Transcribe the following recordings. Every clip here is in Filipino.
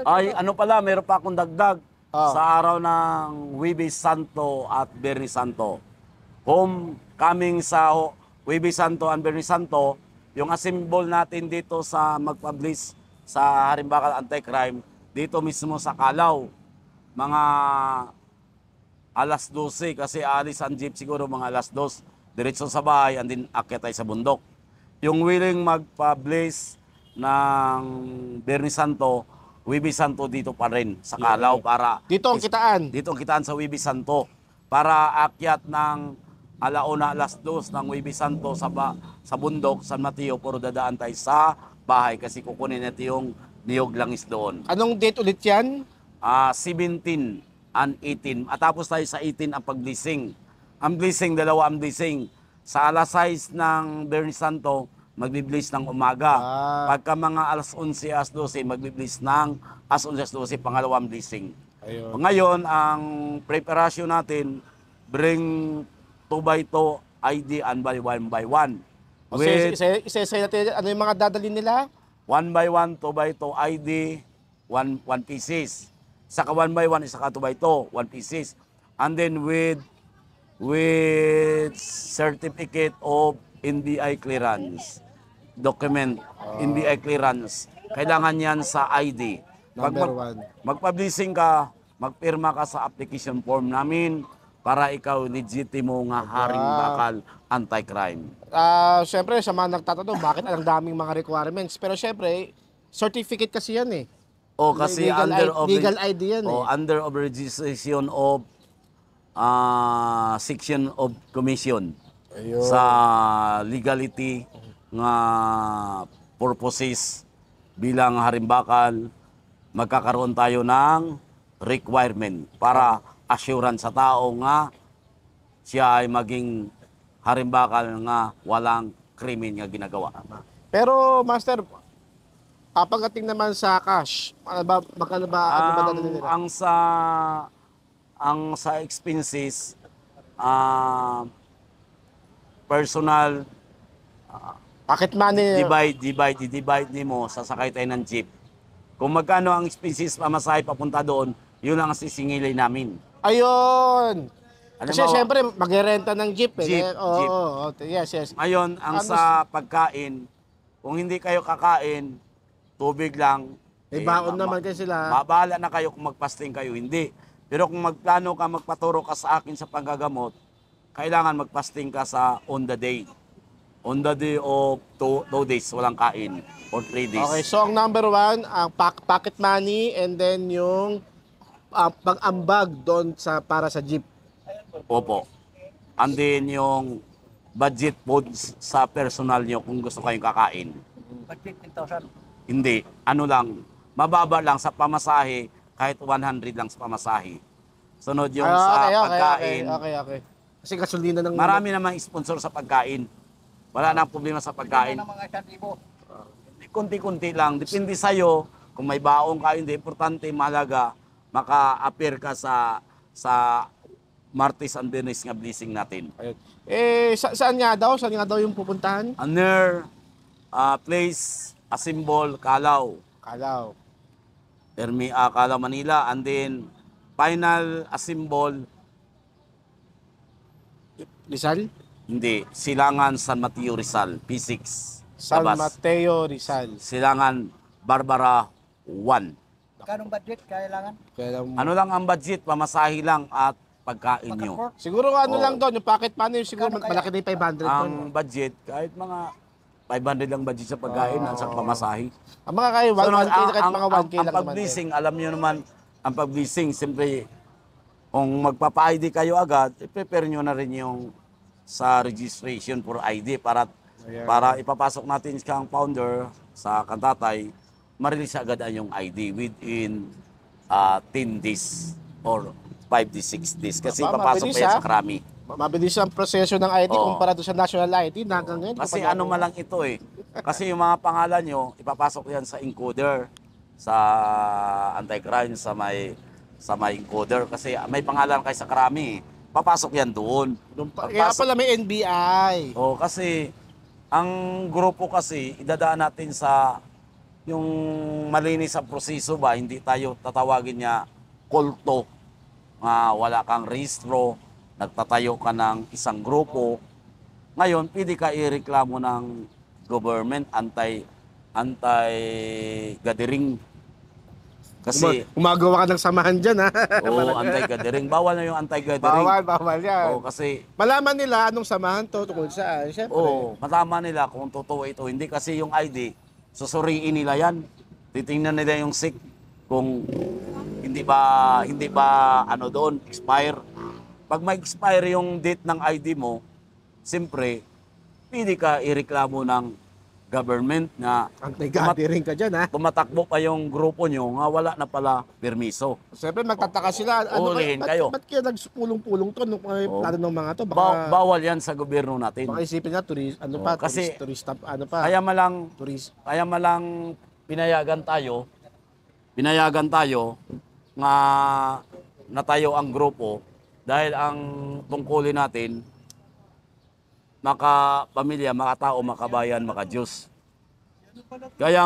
Ay, ano pala, meron pa akong dagdag Oh. sa araw ng Huwebes Santo at Biyernes Santo. Coming sa Huwebes Santo at Biyernes Santo, yung assemble natin dito sa magpublish sa Harimbacal Anti-Crime, dito mismo sa Calao, mga alas 12 kasi alis ang jeep siguro mga alas 2. Diretso sa bahay and then akyat tayo sa bundok. Yung willing magpa-blaze ng Biyernes Santo, Huwebes Santo dito pa rin sa Calao para Dito ang kitaan. dito ang kitaan sa Huwebes Santo para akyat ng alauna alas 2 ng Huwebes Santo sa bundok San Mateo, puro dadaan tayo sa bahay kasi kukunin natin yung niyog langis doon. Anong date ulit yan? 17 and 18. At tapos tayo sa 18 ang pag-blessing. Ang blessing, dalawa ang blessing. Sa alas 6 ng Biyernes Santo, magbi-bless ng umaga. Pagka mga alas 11, alas 12, magbi-bless ng alas 11, alas 12, pangalawang blessing. Ayun. Ngayon, ang preparasyon natin, bring 2x2 ID and by 1x1. With Isa-isa natin, ano yung mga dadalhin nila? 1x1, 2x2 ID, 1 pieces. Saka 1x1, saka 2x2, 1 pieces. And then with certificate of NBI clearance. Document, NBI clearance. Kailangan yan sa ID. Number one. Magpa-blessing ka, magpirma ka sa application form namin para ikaw legitimo nga haring bakal anti-crime. Siyempre, sa mga nagtatanong, bakit ang daming mga requirements? Pero siyempre, certificate kasi yan eh. O kasi legal ID yan eh. under of registration of section of commission. Ayun. Sa legality nga purposes bilang harimbakal, magkakaroon tayo ng requirement para assurance sa tao nga siya ay maging harimbakal nga walang krimen nga ginagawa. Pero, Master, pagdating naman sa cash, magkano ba, ano ba dadalhin nila? Ang sa expenses, personal, Pocket money. divide mo, sasakay tayo ng jeep. Kung magkano ang expenses pamasahe papunta doon, yun ang sisingilin namin. Ayun. Kasi Halimbawa, siyempre, mag-renta ng jeep eh. Jeep, jeep. Yes. Ngayon, ang sa pagkain, kung hindi kayo kakain, tubig lang. May baon naman kasi sila. Bahala na kayo kung magpasting kayo, hindi. Pero kung magplano ka, magpaturo ka sa akin sa panggagamot, kailangan magpasting ka sa on the day. On the day of 2 days, walang kain. Or 3 days. Okay, so ang number one, ang pocket money and then yung pag-ambag doon para sa jeep. Opo. And then yung budget foods sa personal nyo kung gusto kayong kakain. Budget 10,000. Hindi. Ano lang, mababa lang sa pamasahe, kahit 100 lang sa pamasahe. Sunod yung sa pagkain. Okay. Kasi gasolina ng... Marami namang sponsor sa pagkain. Wala nang problema sa pagkain. Ng mga 1,000. Kunti-kunti lang. Depende sa'yo. Kung may baong ka, hindi. Importante, mahalaga, maka-appear ka sa Martes and Biyernes nga blessing natin. Ayun. Saan nga daw? Saan nga daw yung pupuntahan? Near place, a symbol, Calao. Calao. Calao, Manila. And then, final symbol, Rizal? hindi, Silangan San Mateo Rizal, P6. San Labas. Mateo Rizal. Silangan Barbara 1. Kanong budget kailangan? Ano lang ang budget, pamasahe lang at pagkain nyo. Pagka-pork. Siguro ano lang doon, yung pocket money, siguro malaki na yung 500 doon. Ang budget, kahit mga 500 lang budget sa pagkain at sa pamasahe. Ang mga kayo, 1K na kahit mga 1K ang lang naman. pag-blessing, alam nyo naman, ang pag-blessing, siyempre, kung magpapa-ID kayo agad, i-prepare nyo na rin yung sa registration for ID para ipapasok natin kang founder sa kantatay, ma-release agad ang yung ID within 10 days or 5 days, 6 days. Kasi papasok pa yan sa Krami. Mabilis ang proseso ng ID kumpara doon sa national ID na hanggang ngayon. Kasi ano man lang ito eh. Kasi yung mga pangalan nyo, ipapasok yan sa encoder, sa anti-crime, sa may encoder. Kasi may pangalan kayo sa Krami eh. Papasok yan doon. Kaya pala may NBI. Kasi ang grupo kasi idadaan natin sa yung malinis ang proseso ba, hindi tayo tatawagin niya kulto, wala kang rehistro, nagtatayo ka ng isang grupo. Ngayon, pwede ka ireklamo ng government anti-gathering. Kasi, Gumagawa ka ng samahan dyan, ha? anti-gathering. Bawal na yung anti-gathering. Bawal yan. Kasi, Malaman nila anong samahan to, tungkol saan. Siyempre. matama nila kung totoo ito. Hindi kasi yung ID, susuriin nila yan. Titingnan nila yung SIC kung hindi ba ano doon, expire. Pag may expire yung date ng ID mo, siyempre, pwede ka ireklamo ng government na Anti-gathering ka dyan, ha? tumatakbo pa yung grupo nyo nga wala na pala permiso. Siyempre, magtataka sila. Ulihin kayo. Ba't kaya nagpulong-pulong to nung plano ng mga to? Baka, Bawal yan sa gobyerno natin. baka isipin na, kasi- turista, ano pa? Kaya malang Turist. pinayagan tayo nga natayo ang grupo dahil ang tungkulin natin makapamilya, makatao, makabayan, makadiyos. Kaya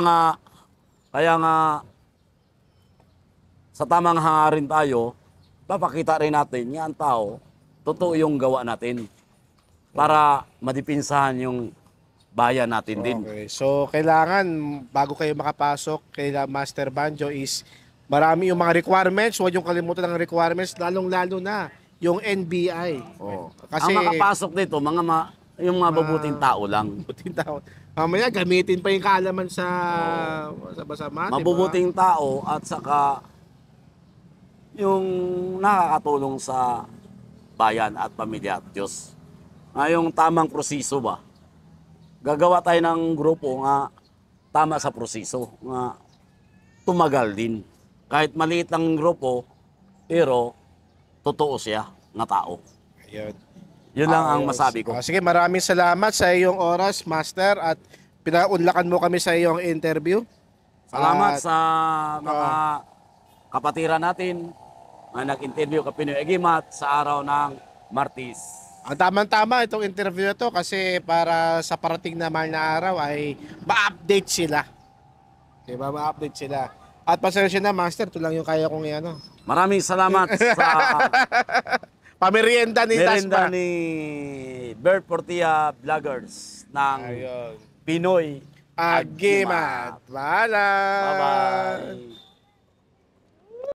nga sa tamang hangarin tayo, papakita rin natin nga ang tao, totoo yung gawa natin para madipinsahan yung bayan natin din. Okay. So, kailangan, bago kayo makapasok kay Master Banjo is, marami yung mga requirements. Huwag yung kalimutan ng requirements, lalong-lalo na yung NBI. Oh. Kasi- Ang makapasok dito, yung mga mabuting tao lang. Mabuting tao. Mamaya, gamitin pa yung kaalaman sa mati. Mabubuting tao at saka yung nakakatulong sa bayan at pamilya at Diyos. Yung tamang proseso ba? Gagawa tayo ng grupo nga tama sa proseso, nga tumagal din. Kahit maliit ang grupo, pero totoo siya na tao. Ayun. Yun lang ang Ayos. masabi ko. Sige, maraming salamat sa iyong oras, Master, at pinaunlakan mo kami sa iyong interview. Salamat At- sa mga kapatiran natin na nag-interview ka Pinoy Agimat sa araw ng Martes. Ang tamang-tama itong interview na to kasi para sa parating naman na araw ay ma-update sila. Diba? Ma-update sila. At pasensya na, Master, ito lang yung kaya kong ano. Maraming salamat sa Pamerienda ni merenda Tasma. ni Bert Portilla Vloggers ng Ayun. Pinoy Agimat. Paalam. Bye-bye.